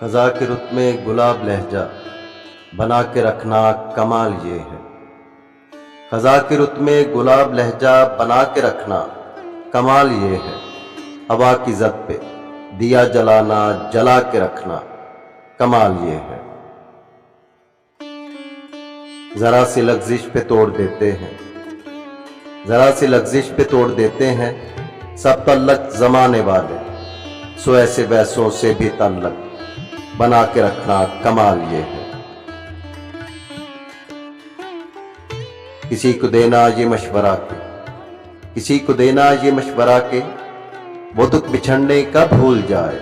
خزاں کے رت میں گلاب لہجہ بنا کے رکھنا کمال یہ ہے۔ خزاں کے رت میں گلاب لہجہ بنا کے رکھنا کمال یہ ہے۔ ہوا کی زد پہ دیا جلانا جلا کے رکھنا کمال یہ ہے۔ ذرا سی لغزش پہ توڑ دیتے ہیں، ذرا سی لغزش پہ توڑ دیتے ہیں سب تعلق زمانے والے، سو ایسے ویسوں سے بھی تعلق بنا کے رکھنا کمال یہ ہے۔ کسی کو دینا یہ مشورہ کہ کسی کو دینا یہ مشورہ کہ وہ دکھ بچھڑنے کا بھول جائے،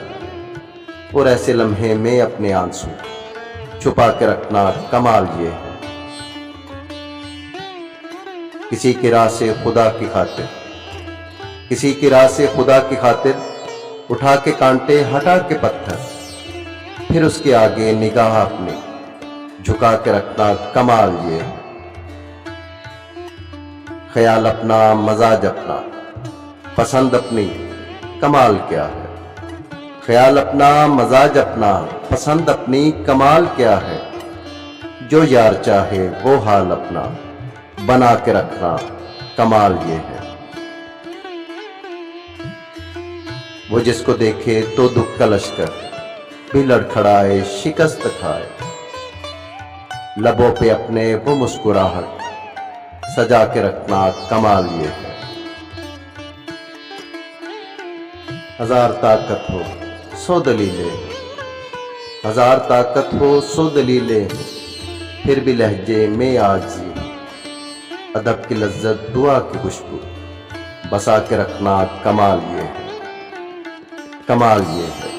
اور ایسے لمحے میں اپنے آنسو چھپا کے رکھنا کمال یہ ہے۔ کسی کی راہ سے خدا کی خاطر کسی کی راہ سے خدا کی خاطر اٹھا کے کانٹے ہٹا کے پتھر، پھر اس کے آگے نگاہ اپنی جھکا کے رکھنا کمال یہ ہے۔ خیال اپنا مزاج اپنا پسند اپنی کمال کیا ہے۔ خیال اپنا مزاج اپنا پسند اپنی کمال کیا ہے۔ جو یار چاہے وہ حال اپنا بنا کے رکھنا کمال یہ ہے۔ وہ جس کو دیکھے تو دکھ کا لشکر بھی لڑکھڑائے شکست کھائے، لبوں پہ اپنے وہ مسکراہٹ سجا کے رکھنا کمال یہ ہے۔ ہزار طاقت ہو سو دلیلیں، ہزار طاقت ہو سو دلیلیں، پھر بھی لہجے میں عاجزی، ادب کی لذت دعا کی خوشبو بسا کے رکھنا کمال یہ ہے۔ کمال یہ ہے۔